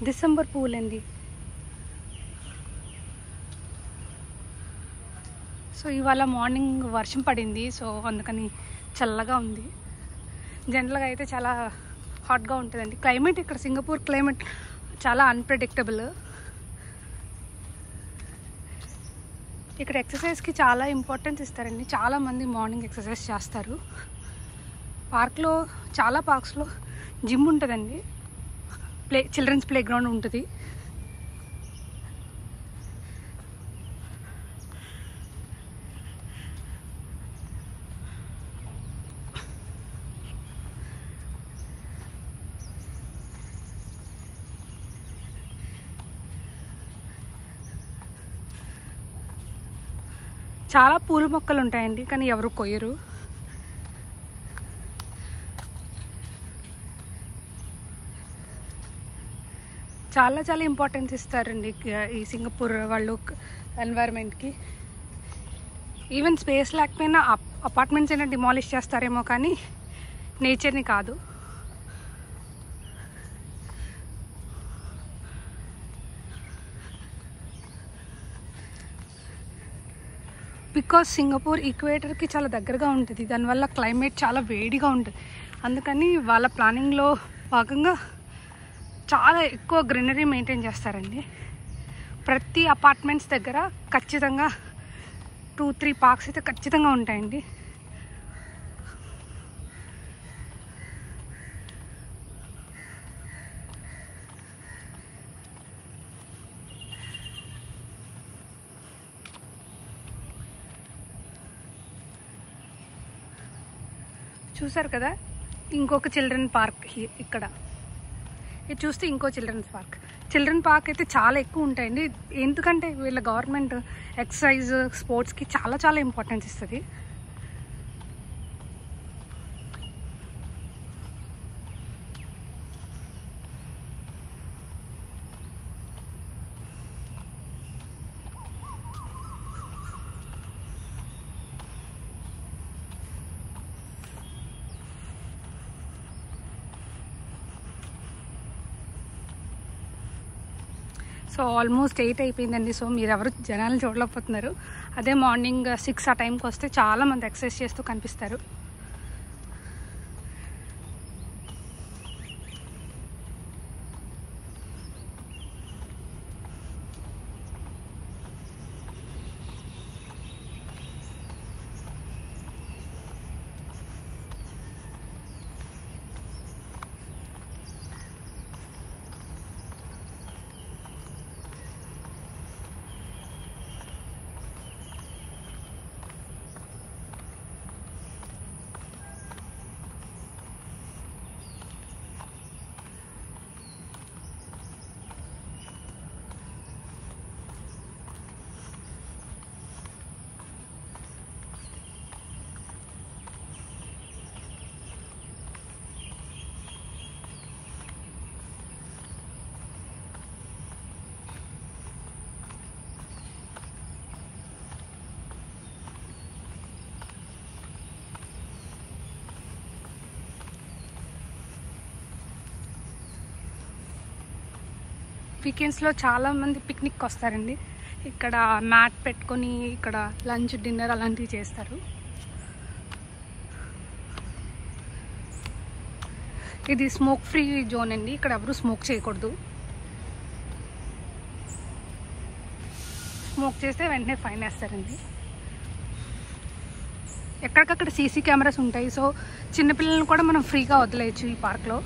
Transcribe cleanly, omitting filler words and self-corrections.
December పువ్వులండి. So ఇవాళ morning వర్షం పడింది, సో అందుకని చల్లగా ఉంది. జనరల్గా అయితే చాలా హాట్గా ఉంటుందండి క్లైమేట్. ఇక్కడ సింగపూర్ క్లైమేట్ చాలా అన్ప్రెడిక్టబుల్. ఇక్కడ ఎక్సర్సైజ్కి చాలా ఇంపార్టెన్స్ ఇస్తారండి. చాలామంది మార్నింగ్ ఎక్సర్సైజ్ చేస్తారు. పార్క్లో చాలా పార్క్స్లో జిమ్ ఉంటుందండి, చిల్డ్రన్స్ ప్లే గ్రౌండ్ ఉంటుంది. చాలా పూల మొక్కలు ఉంటాయండి, కానీ ఎవరు కొయ్యరు. చాలా చాలా ఇంపార్టెన్స్ ఇస్తారండి ఈ సింగపూర్ వాళ్ళు ఎన్వైరన్మెంట్కి. ఈవెన్ స్పేస్ లేకపోయినా అపార్ట్మెంట్స్ అయినా డిమాలిష్ చేస్తారేమో, కానీ నేచర్ని కాదు. బికాజ్ సింగపూర్ ఈక్వేటర్కి చాలా దగ్గరగా ఉంటుంది, దానివల్ల క్లైమేట్ చాలా వేడిగా ఉంటుంది. అందుకని వాళ్ళ ప్లానింగ్లో భాగంగా చాలా ఎక్కువ గ్రీనరీ మెయింటైన్ చేస్తారండి. ప్రతి అపార్ట్మెంట్స్ దగ్గర ఖచ్చితంగా 2-3 పార్క్స్ అయితే ఖచ్చితంగా ఉంటాయండి. చూసారు కదా, ఇంకొక చిల్డ్రన్ పార్క్ ఇక్కడ. ఇది చూస్తే ఇంకో చిల్డ్రన్ పార్క్ అయితే చాలా ఎక్కువ ఉంటాయండి. ఎందుకంటే వీళ్ళ గవర్నమెంట్ ఎక్సర్సైజ్ స్పోర్ట్స్కి చాలా చాలా ఇంపార్టెన్స్ ఇస్తుంది. సో ఆల్మోస్ట్ 8 అయిపోయిందండి. సో మీరు ఎవరు జనాలను చూడలేకపోతున్నారు. అదే మార్నింగ్ 6 ఆ టైంకి వస్తే చాలామంది ఎక్సర్సైజ్ చేస్తూ కనిపిస్తారు. వీకెండ్స్లో చాలామంది పిక్నిక్ వస్తారండి. ఇక్కడ మ్యాట్ పెట్టుకొని ఇక్కడ లంచ్ డిన్నర్ అలాంటివి చేస్తారు. ఇది స్మోక్ ఫ్రీ జోన్ అండి, ఇక్కడ ఎవరు స్మోక్ చేయకూడదు. స్మోక్ చేస్తే వెంటనే ఫైన్ వేస్తారండి. ఎక్కడికక్కడ సీసీ కెమెరాస్ ఉంటాయి. సో చిన్నపిల్లలను కూడా మనం ఫ్రీగా వదిలేయచ్చు ఈ పార్క్లో.